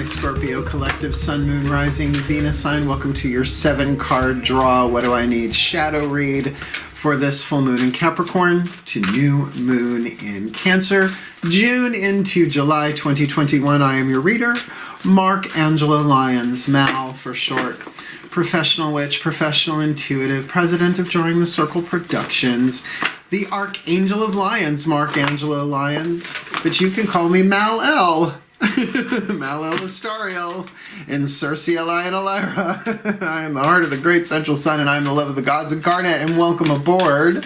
my Scorpio collective Sun, Moon, Rising, Venus sign. Welcome to your 7-card draw. What do I need? Shadow read for this full moon in Capricorn to new moon in Cancer, June into July 2021. I am your reader, Mark Angelo Lyons, Mal for short. Professional witch, professional intuitive, president of Drawing the Circle Productions, the Archangel of Lions, Mark Angelo Lyons, but you can call me Mal-El. Mal-El Astariel in Circia Lion Alyra. I am the heart of the great central sun, and I am the love of the gods incarnate, and welcome aboard.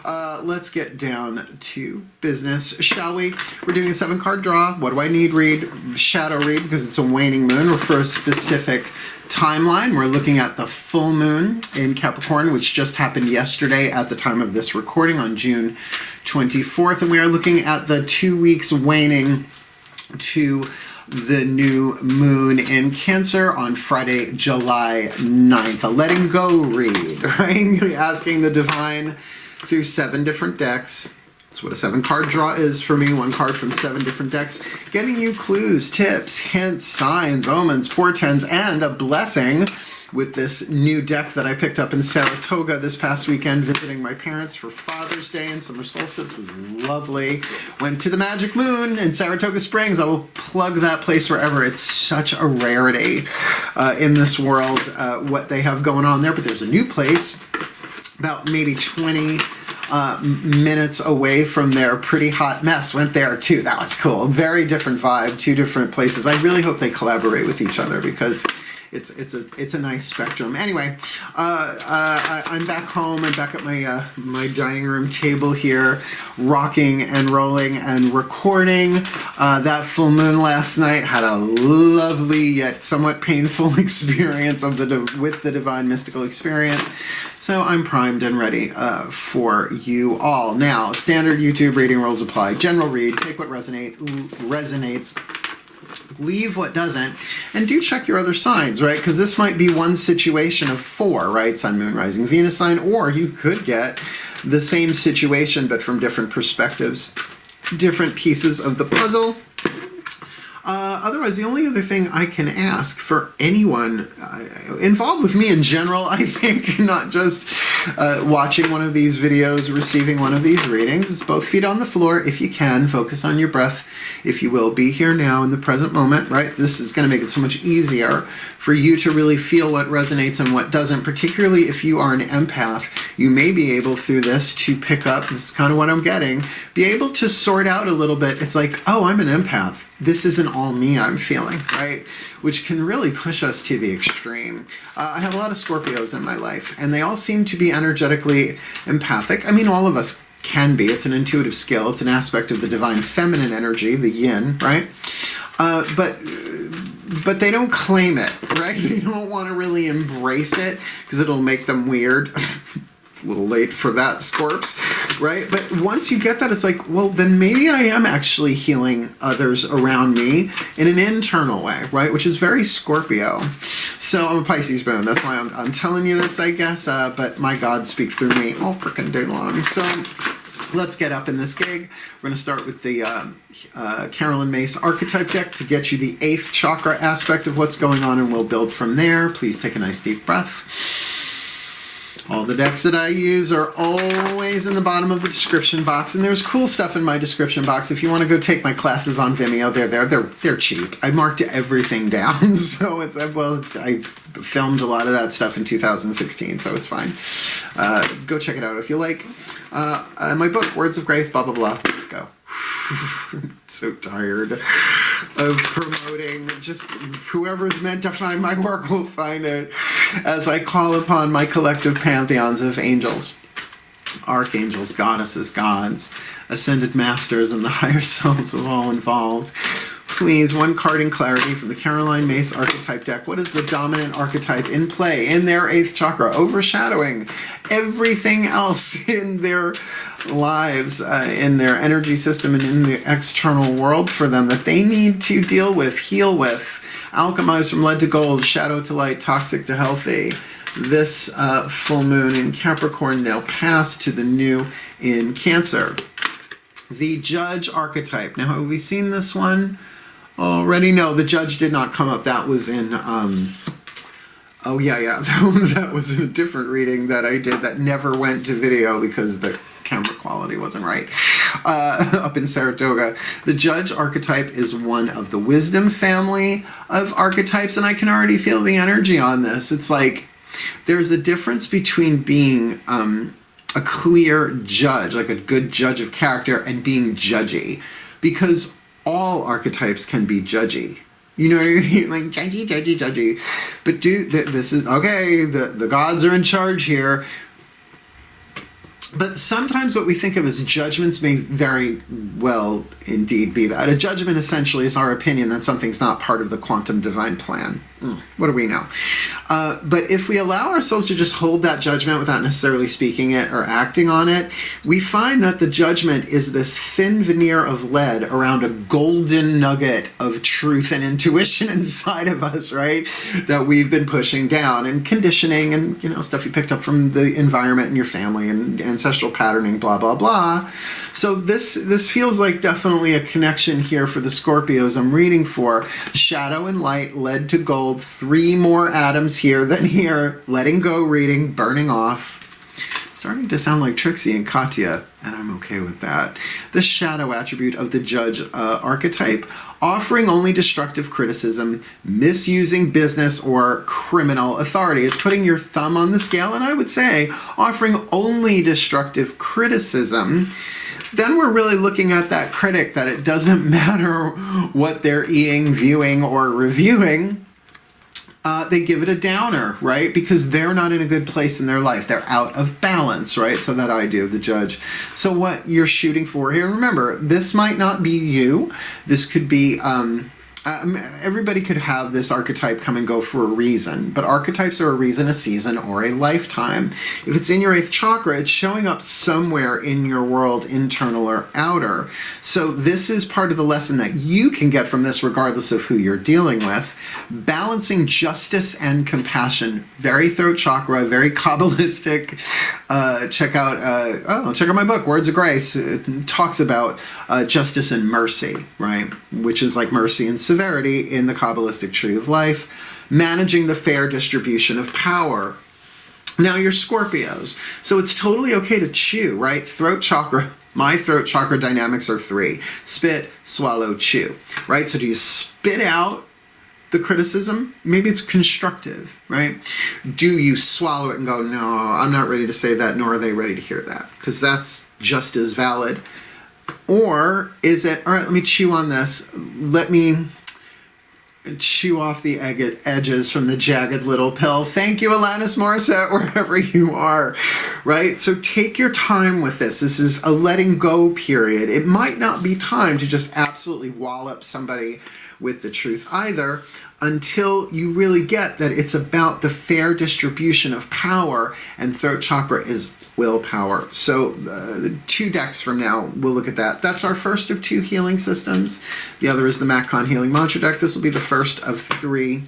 Let's get down to business, shall we? We're doing a 7-card draw. What do I need? Read, shadow read, because it's a waning moon. We're for a specific timeline. We're looking at the full moon in Capricorn, which just happened yesterday at the time of this recording on June 24th, and we are looking at the 2 weeks waning to the new moon in Cancer on Friday, July 9th. A letting go read, right? Asking the divine through 7 different decks. That's what a 7-card draw is for me. 1 card from 7 different decks. Getting you clues, tips, hints, signs, omens, portents, and a blessing with this new deck that I picked up in Saratoga this past weekend, visiting my parents for Father's Day and summer solstice. Was lovely. Went to the Magic Moon in Saratoga Springs. I will plug that place forever. It's such a rarity in this world, what they have going on there. But there's a new place about maybe 20 minutes away from their Pretty Hot Mess. Went there too. That was cool. Very different vibe, 2 different places. I really hope they collaborate with each other because it's a nice spectrum. Anyway, I'm back home. I'm back at my my dining room table here, rocking and rolling and recording. That full moon last night, had a lovely yet somewhat painful experience of with the divine mystical experience. So I'm primed and ready for you all. Now, standard YouTube reading rules apply. General read, take what resonates, leave what doesn't, and do check your other signs, right? Because this might be one situation of 4, right? Sun, Moon, Rising, Venus sign, or you could get the same situation but from different perspectives, different pieces of the puzzle. Otherwise, the only other thing I can ask for anyone involved with me in general, I think, not just watching one of these videos, receiving one of these readings, is both feet on the floor if you can. Focus on your breath, if you will. Be here now in the present moment, right? This is going to make it so much easier for you to really feel what resonates and what doesn't, particularly if you are an empath. You may be able through this to pick up, this is kind of what I'm getting, be able to sort out a little bit. It's like, oh, I'm an empath. This isn't all me I'm feeling, right? Which can really push us to the extreme. I have a lot of Scorpios in my life, and they all seem to be energetically empathic. I mean, all of us can be. It's an intuitive skill. It's an aspect of the divine feminine energy, the yin, right? But they don't claim it, right? They don't want to really embrace it because it'll make them weird. A little late for that, Scorps, right? But once you get that, it's like, well, then maybe I am actually healing others around me in an internal way, right? Which is very Scorpio. So I'm a Pisces moon. That's why I'm telling you this, I guess. But my God, speak through me all freaking day long. So let's get up in this gig. We're going to start with the Carolyn Mace archetype deck to get you the 8th chakra aspect of what's going on, and we'll build from there. Please take a nice deep breath. All the decks that I use are always in the bottom of the description box, and there's cool stuff in my description box. If you want to go take my classes on Vimeo, they're cheap. I marked everything down, so I filmed a lot of that stuff in 2016, so it's fine. Go check it out if you like. My book, Words of Grace, blah blah blah. Let's go. So tired of promoting. Just whoever's meant to find my work will find it as I call upon my collective pantheons of angels, archangels, goddesses, gods, ascended masters, and the higher selves of all involved. Please, 1 card in clarity from the Caroline Mace archetype deck. What is the dominant archetype in play in their 8th chakra, overshadowing everything else in their lives, in their energy system, and in the external world for them that they need to deal with, heal with, alchemize from lead to gold, shadow to light, toxic to healthy? This full moon in Capricorn now passed to the new in Cancer. The Judge archetype. Now, have we seen this one? already. No, the judge did not come up. That was in, oh yeah, that was in a different reading that I did that never went to video because the camera quality wasn't right, up in Saratoga. The judge archetype is one of the wisdom family of archetypes, and I can already feel the energy on this. It's like there's a difference between being a clear judge, like a good judge of character, and being judgy, because all archetypes can be judgy. You know what I mean? Like judgy. But this is, okay, the gods are in charge here. But sometimes what we think of as judgments may very well indeed be that. A judgment essentially is our opinion that something's not part of the quantum divine plan. What do we know? But if we allow ourselves to just hold that judgment without necessarily speaking it or acting on it, we find that the judgment is this thin veneer of lead around a golden nugget of truth and intuition inside of us, right? That we've been pushing down, and conditioning and, you know, stuff you picked up from the environment and your family and ancestral patterning, blah, blah, blah. So this feels like definitely a connection here for the Scorpios I'm reading for. Shadow and light led to gold. 3 more atoms here than here. Letting go reading, burning off. Starting to sound like Trixie and Katya, and I'm okay with that. The shadow attribute of the judge archetype, offering only destructive criticism, misusing business or criminal authority. It's putting your thumb on the scale, and I would say offering only destructive criticism. Then we're really looking at that critic, that it doesn't matter what they're eating, viewing, or reviewing. They give it a downer, right? Because they're not in a good place in their life. They're out of balance, right? So that idea of the judge. So what you're shooting for here, remember, this might not be you. This could be, everybody could have this archetype come and go for a reason, but archetypes are a reason, a season, or a lifetime. If it's in your 8th chakra, it's showing up somewhere in your world, internal or outer. So this is part of the lesson that you can get from this regardless of who you're dealing with. Balancing justice and compassion. Very throat chakra, very Kabbalistic. Check out my book, Words of Grace. It talks about justice and mercy, right? Which is like mercy and severity in the Kabbalistic tree of life. Managing the fair distribution of power. Now you're Scorpios, so it's totally okay to chew, right? Throat chakra. My throat chakra dynamics are 3. Spit, swallow, chew, right? So do you spit out the criticism? Maybe it's constructive, right? Do you swallow it and go, no, I'm not ready to say that, nor are they ready to hear that? Because that's just as valid. Or is it, all right, let me chew on this. Let me chew off the edges from the jagged little pill. Thank you, Alanis Morissette, wherever you are, right? So take your time with this. This is a letting go period. It might not be time to just absolutely wallop somebody with the truth either, until you really get that it's about the fair distribution of power, and throat chakra is willpower. So 2 decks from now, we'll look at that. That's our first of 2 healing systems. The other is the Macon Healing Mantra deck. This will be the first of 3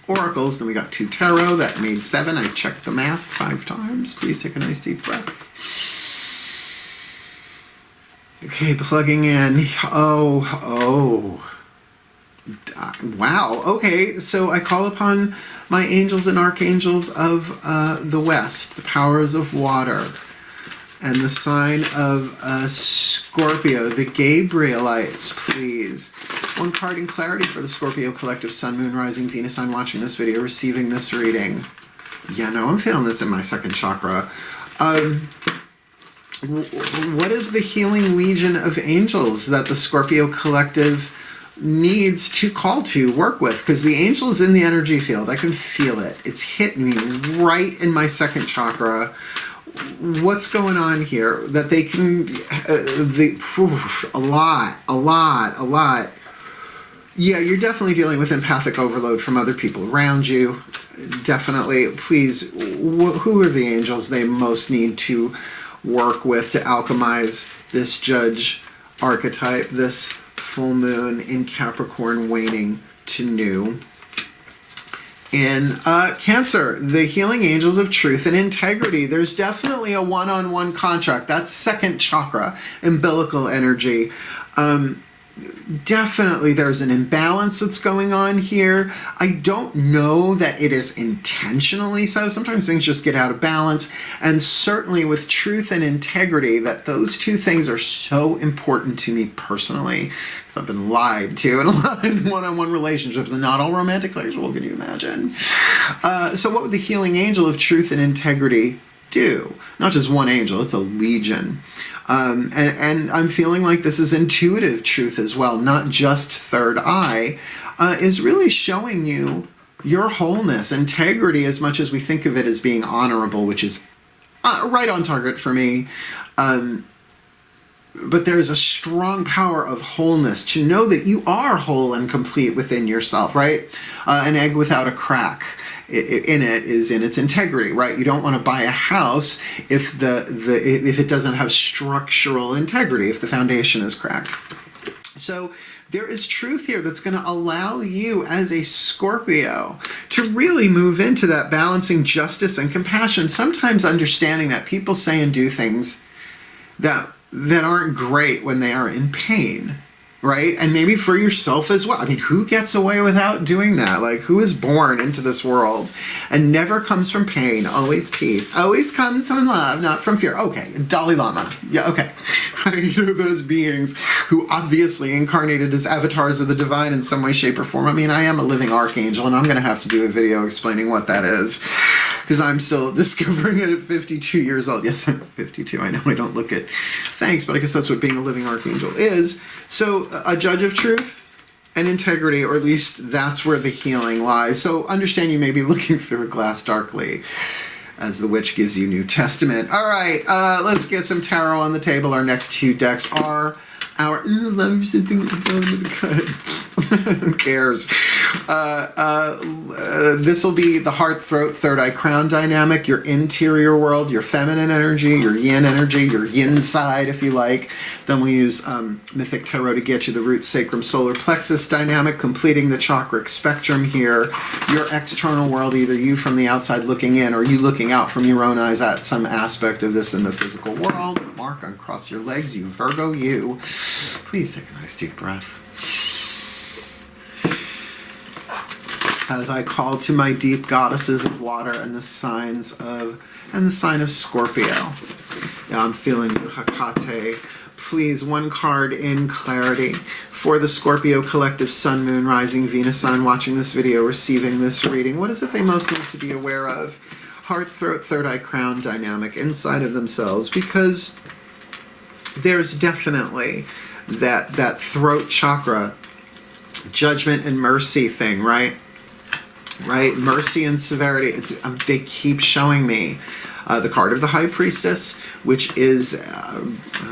oracles. Then we got 2 tarot. That made 7. I checked the math 5 times. Please take a nice deep breath. Okay, plugging in. Oh. Wow. Okay, so I call upon my angels and archangels of the West, the powers of water, and the sign of Scorpio, the Gabrielites, please. 1 card in clarity for the Scorpio collective, Sun, Moon, Rising, Venus sign watching this video, receiving this reading. Yeah, no, I'm feeling this in my 2nd chakra. What is the healing legion of angels that the Scorpio collective needs to call to work with? Because the angel is in the energy field. I can feel it. It's hit me right in my 2nd chakra. What's going on here that they can a lot. Yeah, you're definitely dealing with empathic overload from other people around you. Definitely. Please, who are the angels they most need to work with to alchemize this judge archetype, this full moon in Capricorn waning to new? In Cancer, the healing angels of truth and integrity. There's definitely a one-on-one contract. That's 2nd chakra, umbilical energy. definitely there's an imbalance that's going on here. I don't know that it is intentionally so. Sometimes things just get out of balance. And certainly with truth and integrity, that those two things are so important to me personally. Because I've been lied to in a lot of one-on-one relationships, and not all romantic sexual, can you imagine? So what would the healing angel of truth and integrity do? Not just one angel, it's a legion. And I'm feeling like this is intuitive truth as well, not just third eye, is really showing you your wholeness, integrity, as much as we think of it as being honorable, which is right on target for me. But there's a strong power of wholeness, to know that you are whole and complete within yourself, right? An egg without a crack in it is in its integrity, right? You don't want to buy a house if if it doesn't have structural integrity, if the foundation is cracked. So there is truth here that's going to allow you as a Scorpio to really move into that balancing justice and compassion, sometimes understanding that people say and do things that aren't great when they are in pain. Right? And maybe for yourself as well. I mean, who gets away without doing that? Like, who is born into this world and never comes from pain, always peace, always comes from love, not from fear? Okay, Dalai Lama. Yeah, okay. You know, those beings who obviously incarnated as avatars of the divine in some way, shape, or form. I mean, I am a living archangel, and I'm going to have to do a video explaining what that is, because I'm still discovering it at 52 years old. Yes, I'm 52. I know I don't look it. Thanks, but I guess that's what being a living archangel is. So a judge of truth and integrity, or at least that's where the healing lies. So understand you may be looking through a glass darkly, as the witch gives you New Testament. All right, let's get some tarot on the table. Our next two decks are our... love something good. Who cares? This will be the heart, throat, third eye, crown dynamic, your interior world, your feminine energy, your yin energy, your yin side, if you like. Then we'll use Mythic Tarot to get you the root, sacrum, solar plexus dynamic, completing the chakric spectrum here. Your external world, either you from the outside looking in, or you looking out from your own eyes at some aspect of this in the physical world. Mark, uncross your legs, you Virgo, you. Please take a nice deep breath. As I call to my deep goddesses of water and the sign of Scorpio. Yeah, I'm feeling you, Hecate. Please, one card in clarity for the Scorpio collective, Sun, Moon, Rising, Venus sign watching this video, receiving this reading. What is it they most need to be aware of? Heart, throat, third eye, crown dynamic inside of themselves, because there's definitely that throat chakra judgment and mercy thing, right? Right? Mercy and severity. They keep showing me the card of the High Priestess, which is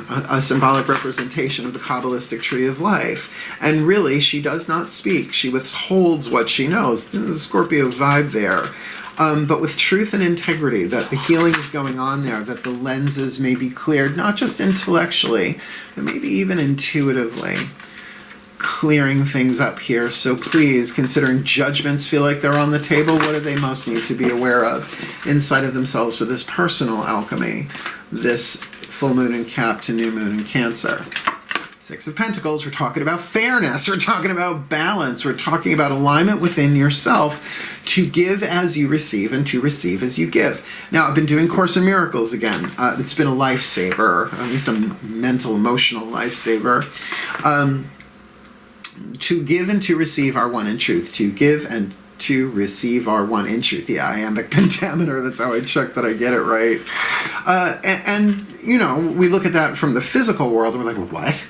a symbolic representation of the Kabbalistic tree of life. And really, she does not speak. She withholds what she knows. There's a Scorpio vibe there. But with truth and integrity, that the healing is going on there, that the lenses may be cleared, not just intellectually, but maybe even intuitively. Clearing things up here. So please, considering judgments feel like they're on the table, what do they most need to be aware of inside of themselves for this personal alchemy, this full moon in Cap to new moon in Cancer? Six of Pentacles, we're talking about fairness, we're talking about balance, we're talking about alignment within yourself to give as you receive and to receive as you give. Now, I've been doing Course in Miracles again. It's been a lifesaver, at least a mental, emotional lifesaver. To give and to receive are one in truth. To give and to receive are one in truth. Yeah, iambic pentameter, that's how I check that I get it right. And, you know, we look at that from the physical world and we're like, what?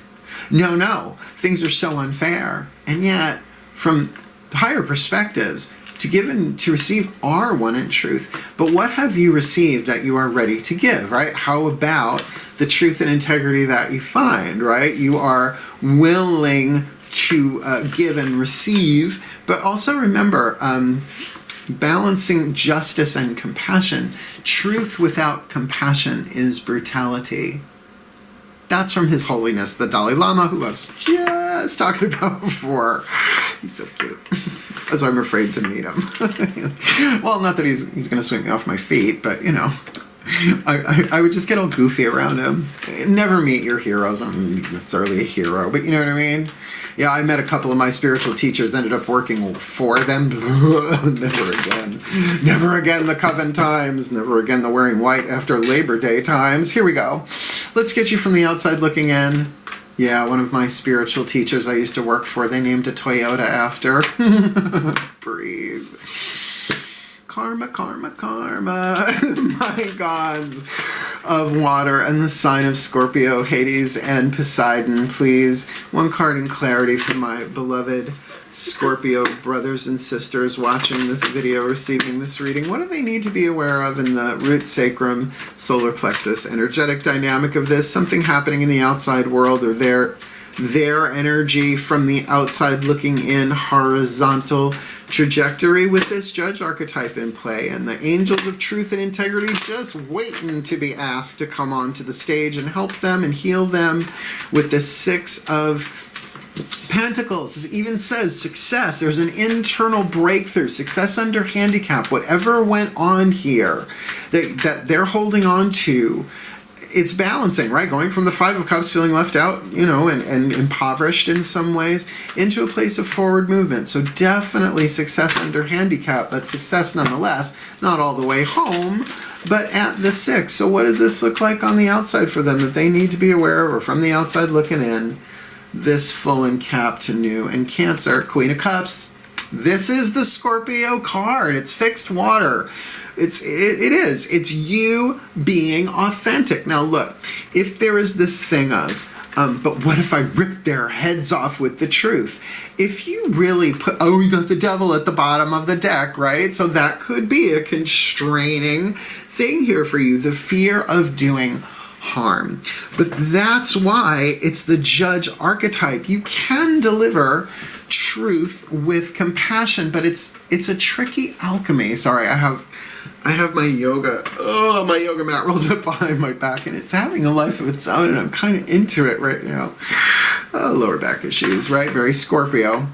No, things are so unfair. And yet, from higher perspectives, to give and to receive are one in truth. But what have you received that you are ready to give, right? How about the truth and integrity that you find, right? You are willing to give and receive, but also remember, balancing justice and compassion. Truth without compassion is brutality. That's from His Holiness, the Dalai Lama, who I was just talking about before. He's so cute. That's why I'm afraid to meet him. Well, not that he's going to sweep me off my feet, but, you know, I would just get all goofy around him. Never meet your heroes. I'm not necessarily a hero, but you know what I mean? Yeah, I met a couple of my spiritual teachers, ended up working for them. Never again. Never again the coven times. Never again the wearing white after Labor Day times. Here we go. Let's get you from the outside looking in. Yeah, one of my spiritual teachers I used to work for, they named a Toyota after. Breathe. Karma, karma, karma. My gods of water and the sign of Scorpio, Hades, and Poseidon, please. One card in clarity for my beloved Scorpio brothers and sisters watching this video, receiving this reading. What do they need to be aware of in the root, sacrum, solar plexus energetic dynamic of this? Something happening in the outside world, or their energy from the outside looking in, horizontal trajectory with this judge archetype in play, and the angels of truth and integrity just waiting to be asked to come onto the stage and help them and heal them with the Six of Pentacles. It even says success. There's an internal breakthrough, success under handicap, whatever went on here that they're holding on to. It's balancing, right? Going from the Five of Cups, feeling left out, you know, and impoverished in some ways, into a place of forward movement. So definitely success under handicap, but success nonetheless, not all the way home, but at the six. So what does this look like on the outside for them that they need to be aware of, or from the outside looking in? This full and capped new and Cancer, Queen of Cups. This is the Scorpio card. It's fixed water. It is. It's you being authentic. Now look, if there is this thing of, but what if I rip their heads off with the truth? If you really put, oh, you got the devil at the bottom of the deck, right? So that could be a constraining thing here for you, the fear of doing harm. But that's why it's the judge archetype. You can deliver truth with compassion, but it's a tricky alchemy. Sorry, I have my yoga mat rolled up behind my back, and it's having a life of its own, and I'm kind of into it right now. Lower back issues, right? Very Scorpio.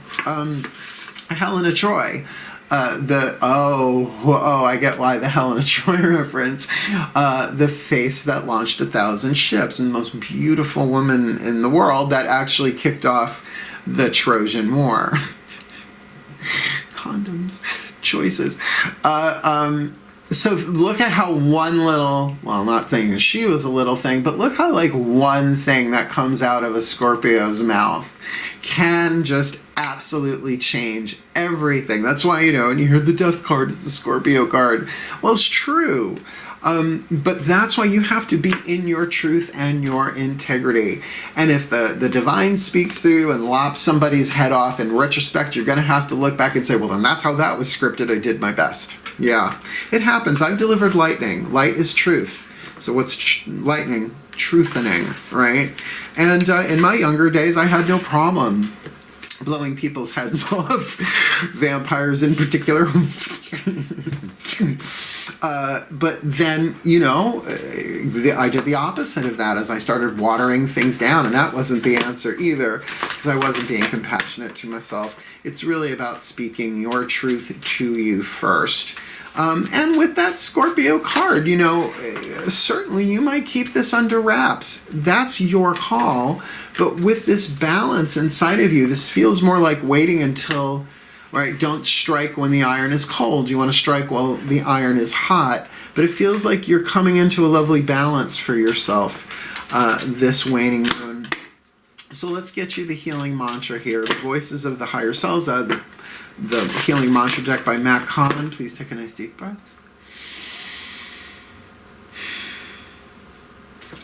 Helena Troy. I get why the Helena Troy reference. The face that launched 1,000 ships, and the most beautiful woman in the world that actually kicked off the Trojan War. Condoms, choices. So look at how one little, well, not saying she was a little thing, but look how like one thing that comes out of a Scorpio's mouth can just absolutely change everything. That's why, you know, and you hear the death card is the Scorpio card. Well, it's true. But that's why you have to be in your truth and your integrity. And if the divine speaks through and lops somebody's head off, in retrospect, you're going to have to look back and say, well, then that's how that was scripted. I did my best. Yeah, it happens. I've delivered lightning. Light is truth. So what's lightning? Truthening, right? And in my younger days, I had no problem blowing people's heads off, vampires in particular. But then, you know, I did the opposite of that as I started watering things down, and that wasn't the answer either, because I wasn't being compassionate to myself. It's really about speaking your truth to you first. And with that Scorpio card, you know, certainly you might keep this under wraps. That's your call. But with this balance inside of you, this feels more like waiting until, right, don't strike when the iron is cold. You want to strike while the iron is hot. But it feels like you're coming into a lovely balance for yourself this waning moon. So let's get you the healing mantra here. The voices of the higher selves. The healing mantra deck by Matt Kahn. Please take a nice deep breath.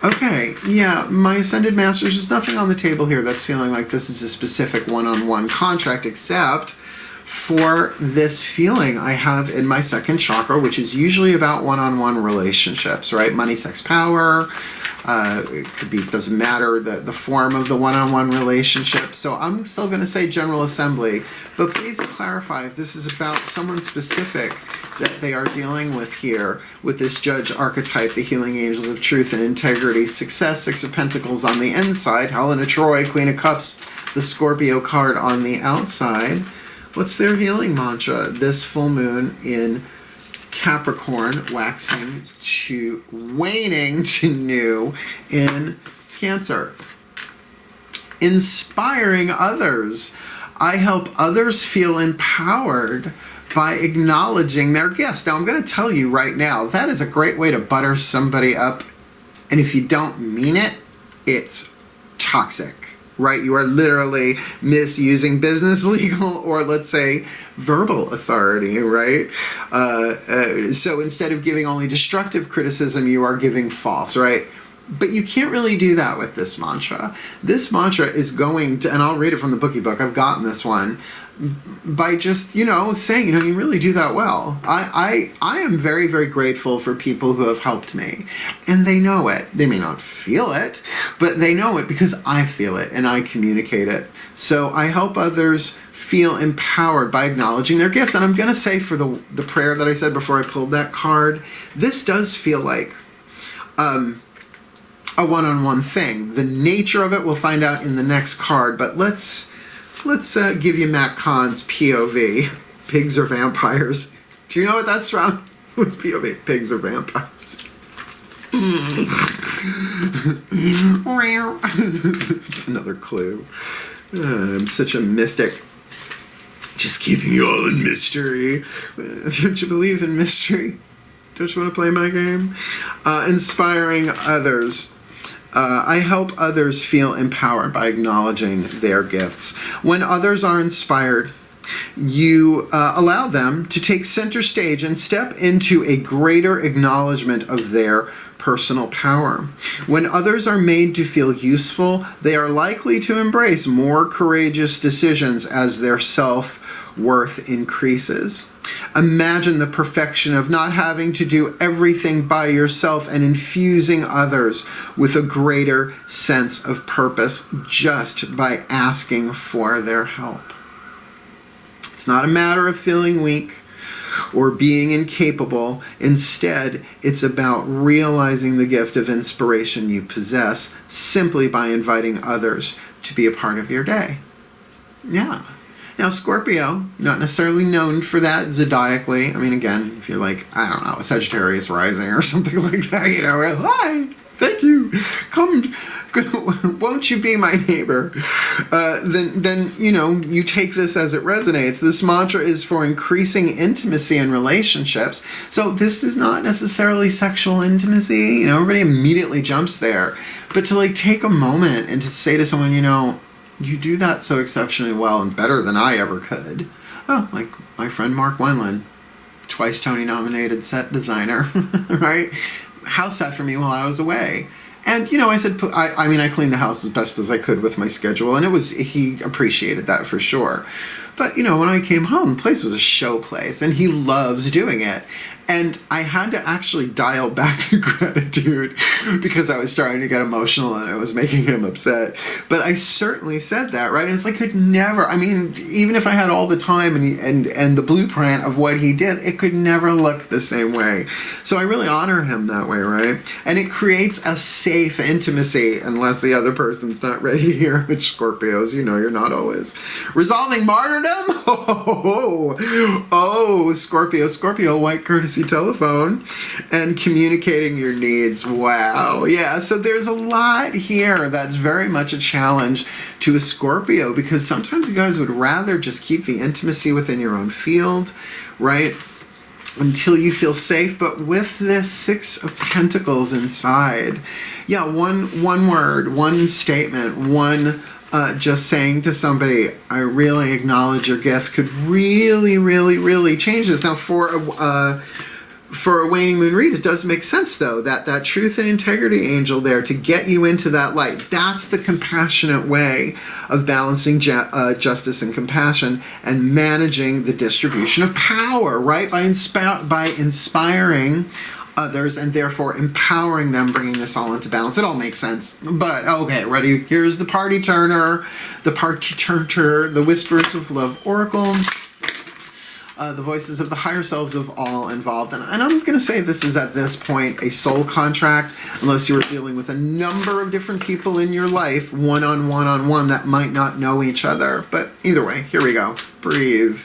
Okay, yeah, my Ascended Masters, there's nothing on the table here that's feeling like this is a specific one-on-one contract, except for this feeling I have in my second chakra, which is usually about one-on-one relationships, right? Money, sex, power. It could be, doesn't matter the form of the one-on-one relationship. So I'm still going to say General Assembly, but please clarify if this is about someone specific that they are dealing with here with this judge archetype, the healing angels of truth and integrity, success, Six of Pentacles on the inside, Helena Troy, Queen of Cups, the Scorpio card on the outside. What's their healing mantra this full moon in Capricorn, waxing to waning to new in Cancer. Inspiring others. I help others feel empowered by acknowledging their gifts. Now, I'm going to tell you right now, that is a great way to butter somebody up. And if you don't mean it, it's toxic, right? You are literally misusing business, legal, or let's say verbal authority, right? So instead of giving only destructive criticism, you are giving false, right? But you can't really do that with this mantra. This mantra is going to, and I'll read it from the bookie book, I've gotten this one, by just, saying, you really do that well. I am very, very grateful for people who have helped me. And they know it. They may not feel it, but they know it because I feel it and I communicate it. So I help others feel empowered by acknowledging their gifts. And I'm going to say for the prayer that I said before I pulled that card, this does feel like a one-on-one thing. The nature of it we'll find out in the next card, but let's give you Matt Kahn's POV. Pigs or vampires? Do you know what that's from? With POV, pigs or vampires. It's another clue. I'm such a mystic. Just keeping you all in mystery. Don't you believe in mystery? Don't you want to play my game? Inspiring others. I help others feel empowered by acknowledging their gifts. When others are inspired, you allow them to take center stage and step into a greater acknowledgement of their personal power. When others are made to feel useful, they are likely to embrace more courageous decisions as their self-worth increases. Imagine the perfection of not having to do everything by yourself and infusing others with a greater sense of purpose just by asking for their help. It's not a matter of feeling weak or being incapable. Instead, it's about realizing the gift of inspiration you possess simply by inviting others to be a part of your day. Yeah. Now, Scorpio, not necessarily known for that zodiacally. I mean, again, if you're like, I don't know, a Sagittarius rising or something like that, hi, thank you, come, won't you be my neighbor? Then you take this as it resonates. This mantra is for increasing intimacy in relationships. So this is not necessarily sexual intimacy. Everybody immediately jumps there. But to take a moment and to say to someone, you do that so exceptionally well and better than I ever could. Oh, like my friend Mark Wendland, twice Tony-nominated set designer, right? House sat for me while I was away. And, I said, I cleaned the house as best as I could with my schedule, and he appreciated that for sure. But, when I came home, the place was a show place, and he loves doing it. And I had to actually dial back the gratitude because I was starting to get emotional and it was making him upset. But I certainly said that, right? And it's could never, even if I had all the time and the blueprint of what he did, it could never look the same way. So I really honor him that way, right? And it creates a safe intimacy unless the other person's not ready to hear, which Scorpios, you're not always. Resolving martyrdom? Oh, Scorpio, white courtesy telephone, and communicating your needs. Wow. Yeah, so there's a lot here that's very much a challenge to a Scorpio, because sometimes you guys would rather just keep the intimacy within your own field, right? Until you feel safe. But with this Six of Pentacles inside, yeah, one word, one statement, just saying to somebody, I really acknowledge your gift, could really, really, really change this. Now, for a waning moon read, it does make sense, though, that truth and integrity angel there to get you into that light. That's the compassionate way of balancing justice and compassion and managing the distribution of power, right? By inspiring others and therefore empowering them, bringing this all into balance. It all makes sense. But, okay, ready? Here's the party turner, the whispers of love oracle. The voices of the higher selves of all involved. And I'm going to say this is at this point a soul contract, unless you are dealing with a number of different people in your life, one-on-one that might not know each other. But either way, here we go. Breathe.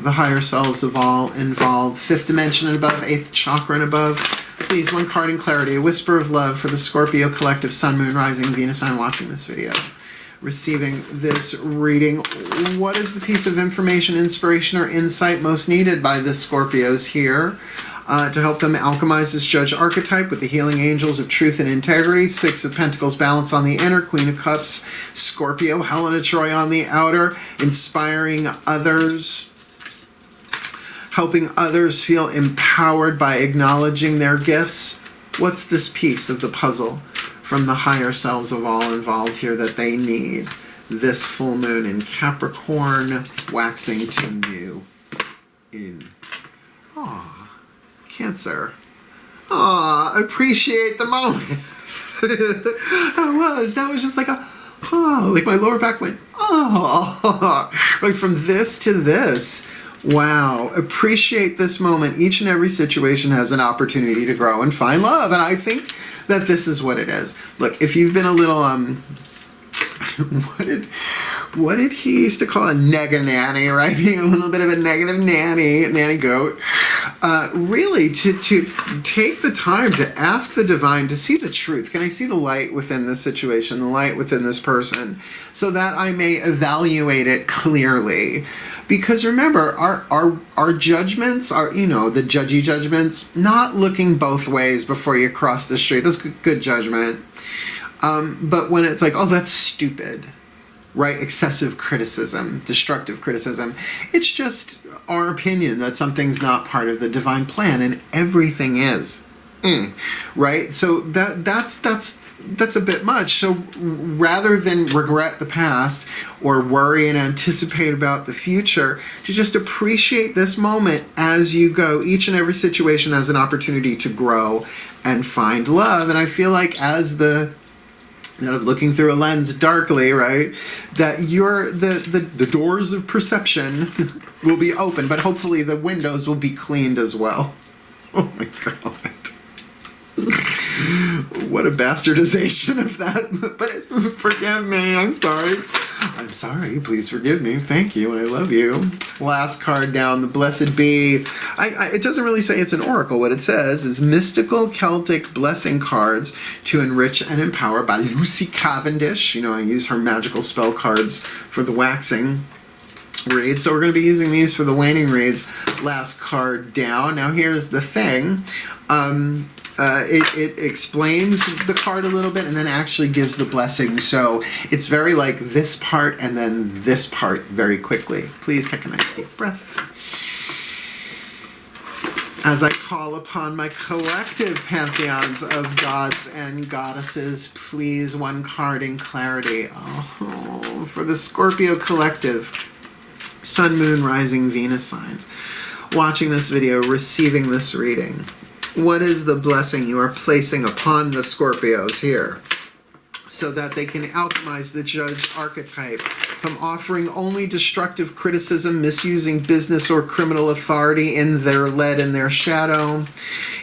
the higher selves of all involved, 5th dimension and above, 8th chakra and above. Please, one card in clarity, a whisper of love for the Scorpio collective, Sun, Moon, Rising, Venus sign watching this video, receiving this reading. What is the piece of information, inspiration, or insight most needed by the Scorpios here to help them alchemize this judge archetype with the healing angels of truth and integrity? 6 of Pentacles, balance on the inner, Queen of Cups, Scorpio, Helena Troy on the outer, inspiring others, helping others feel empowered by acknowledging their gifts. What's this piece of the puzzle from the higher selves of all involved here that they need this full moon in Capricorn, waxing to new in Cancer? Appreciate the moment. That was just like a like my lower back went like from this to this. Wow, appreciate this moment. Each and every situation has an opportunity to grow and find love, and I think that this is what it is. Look, if you've been a little what did he used to call a nega nanny, right? Being a little bit of a negative nanny goat. Really, to take the time to ask the divine to see the truth. Can I see the light within this situation, the light within this person, so that I may evaluate it clearly? Because remember, our judgments are, the judgy judgments, not looking both ways before you cross the street. That's good judgment. But when it's like, oh, that's stupid, right? Excessive criticism, destructive criticism. It's just our opinion that something's not part of the divine plan, and everything is. Right? So that's a bit much. So rather than regret the past or worry and anticipate about the future, to just appreciate this moment as you go. Each and every situation has an opportunity to grow and find love. And I feel like as that of looking through a lens darkly, right, that the doors of perception will be open, but hopefully the windows will be cleaned as well. Oh my God. What a bastardization of that. But forgive me, I'm sorry. I'm sorry, please forgive me. Thank you, I love you. Last card down, the Blessed Bee. It doesn't really say it's an oracle. What it says is mystical Celtic blessing cards to enrich and empower by Lucy Cavendish. I use her magical spell cards for the waxing read. So we're going to be using these for the waning reads. Last card down. Now here's the thing. It explains the card a little bit and then actually gives the blessing. So it's very like this part and then this part very quickly. Please take a nice deep breath. As I call upon my collective pantheons of gods and goddesses, please, one card in clarity. For the Scorpio collective, Sun, Moon, Rising, Venus signs, watching this video, receiving this reading. What is the blessing you are placing upon the Scorpios here so that they can alchemize the judge archetype from offering only destructive criticism, misusing business or criminal authority in their lead and their shadow,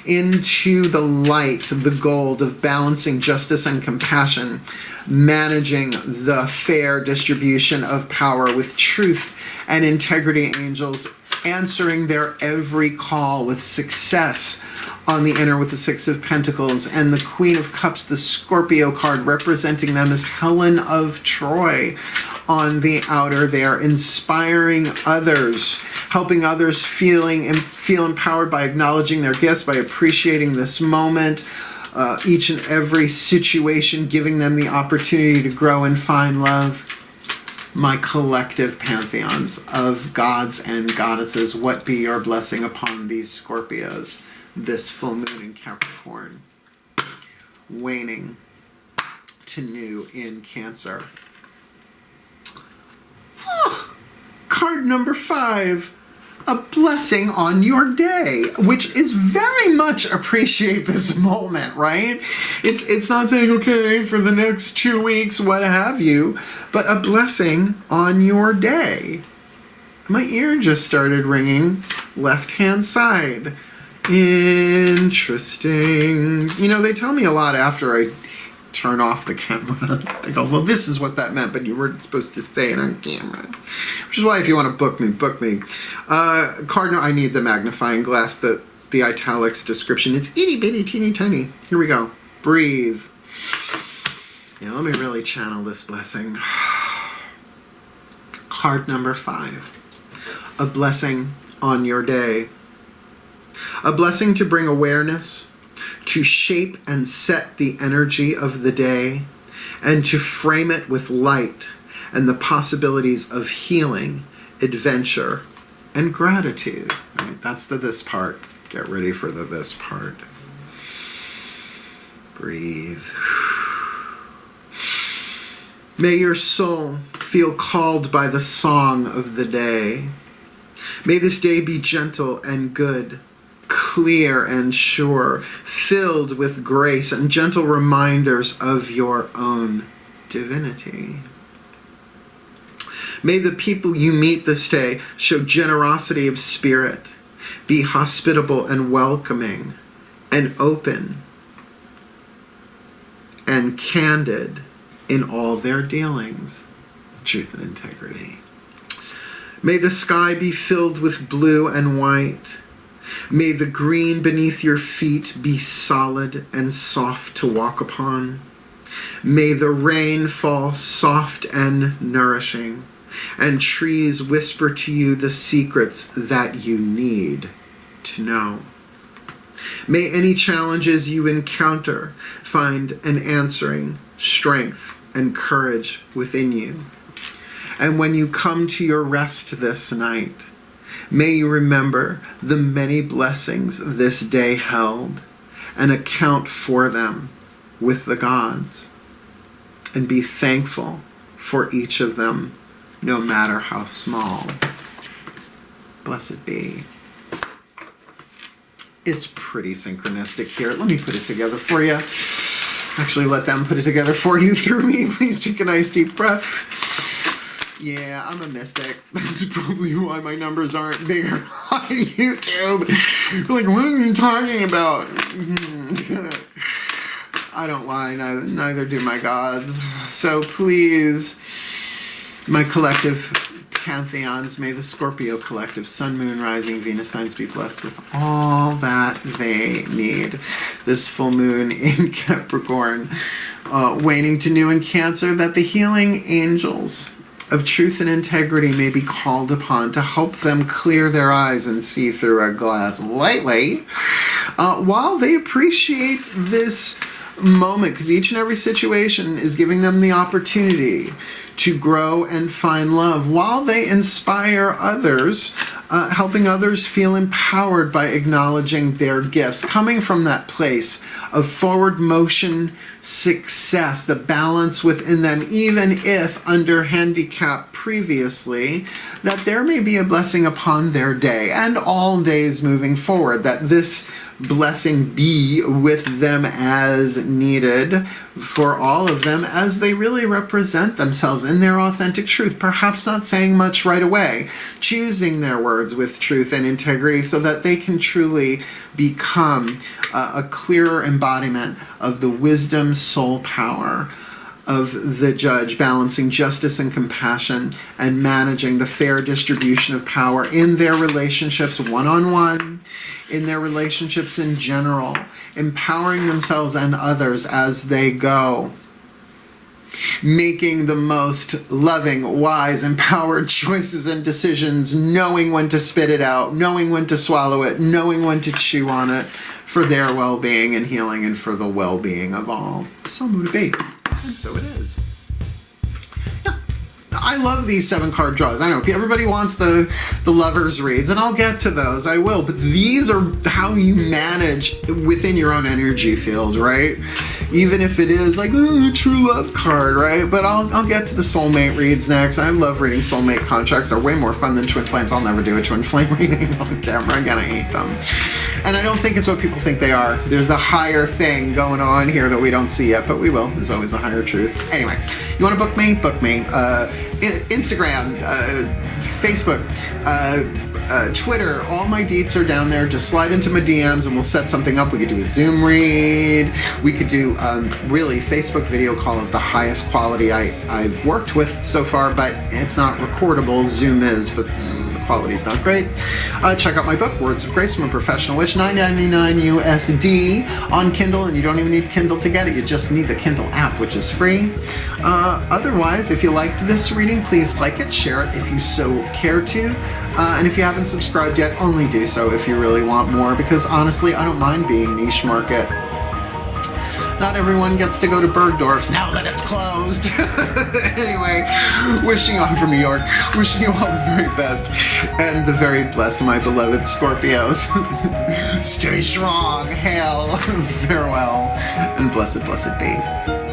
into the light, the gold of balancing justice and compassion, managing the fair distribution of power with truth and integrity angels, answering their every call with success on the inner with the 6 of Pentacles, and the Queen of Cups, the Scorpio card, representing them as Helen of Troy on the outer. They are inspiring others, helping others feel empowered by acknowledging their gifts, by appreciating this moment, each and every situation, giving them the opportunity to grow and find love. My collective pantheons of gods and goddesses, what be your blessing upon these Scorpios this full moon in Capricorn, waning to new in Cancer? Card number 5, a blessing on your day, which is very much appreciate this moment, right? It's not saying, okay, for the next 2 weeks, what have you, but a blessing on your day. My ear just started ringing, left-hand side. Interesting. They tell me a lot after I turn off the camera. They go, well, this is what that meant, but you weren't supposed to say it on camera. Which is why if you want to book me, book me. Cardinal, I need the magnifying glass. The italics description is itty bitty teeny tiny. Here we go. Breathe. Yeah, let me really channel this blessing. Card number 5. A blessing on your day. A blessing to bring awareness, to shape and set the energy of the day, and to frame it with light and the possibilities of healing, adventure, and gratitude. Right? That's the this part. Get ready for the this part. Breathe. May your soul feel called by the song of the day. May this day be gentle and good, clear and sure, filled with grace and gentle reminders of your own divinity. May the people you meet this day show generosity of spirit, be hospitable and welcoming, and open and candid in all their dealings. Truth and integrity. May the sky be filled with blue and white. May the green beneath your feet be solid and soft to walk upon. May the rain fall soft and nourishing, and trees whisper to you the secrets that you need to know. May any challenges you encounter find an answering strength and courage within you. And when you come to your rest this night, may you remember the many blessings this day held and account for them with the gods, and be thankful for each of them, no matter how small. Blessed be. It's pretty synchronistic here. Let me put it together for you. Actually, let them put it together for you through me. Please take a nice deep breath. Yeah, I'm a mystic. That's probably why my numbers aren't bigger on YouTube. Like, what are you talking about? I don't lie, neither do my gods. So please, my collective pantheons, may the Scorpio collective, Sun, Moon, Rising, Venus signs be blessed with all that they need. This full moon in Capricorn, waning to new in Cancer, that the healing angels of truth and integrity may be called upon to help them clear their eyes and see through a glass lightly, while they appreciate this moment, because each and every situation is giving them the opportunity to grow and find love, while they inspire others, helping others feel empowered by acknowledging their gifts, coming from that place of forward motion success, the balance within them, even if under handicap previously, that there may be a blessing upon their day and all days moving forward, that this blessing be with them as needed for all of them as they really represent themselves in their authentic truth, perhaps not saying much right away, choosing their words with truth and integrity so that they can truly become a clearer embodiment of the wisdom, soul power of the judge, balancing justice and compassion and managing the fair distribution of power in their relationships one-on-one, in their relationships in general, empowering themselves and others as they go, making the most loving, wise, empowered choices and decisions, knowing when to spit it out, knowing when to swallow it, knowing when to chew on it, for their well-being and healing and for the well-being of all. So would it be. And so it is. Yeah. I love these 7-card draws. I know everybody wants the lovers reads, and I'll get to those. I will. But these are how you manage within your own energy field, right? Even if it is like a true love card, right? But I'll get to the soulmate reads next. I love reading soulmate contracts. They're way more fun than twin flames. I'll never do a twin flame reading on the camera again. I hate them. And I don't think it's what people think they are. There's a higher thing going on here that we don't see yet, but we will. There's always a higher truth. Anyway, you want to book me? Book me. Instagram, Facebook, Twitter, all my deets are down there. Just slide into my DMs and we'll set something up. We could do a Zoom read. We could do, really, Facebook video call is the highest quality I've worked with so far, but it's not recordable. Zoom is, but the quality's not great. Check out my book, Words of Grace from a Professional Witch, $9.99 USD on Kindle, and you don't even need Kindle to get it. You just need the Kindle app, which is free. Otherwise, if you liked this reading, please like it, share it if you so care to. And if you haven't subscribed yet, only do so if you really want more, because honestly, I don't mind being niche market. Not everyone gets to go to Bergdorf's now that it's closed. Anyway, wishing you all from New York, wishing you all the very best and the very blessed, my beloved Scorpios. Stay strong, hail, farewell, and blessed, blessed be.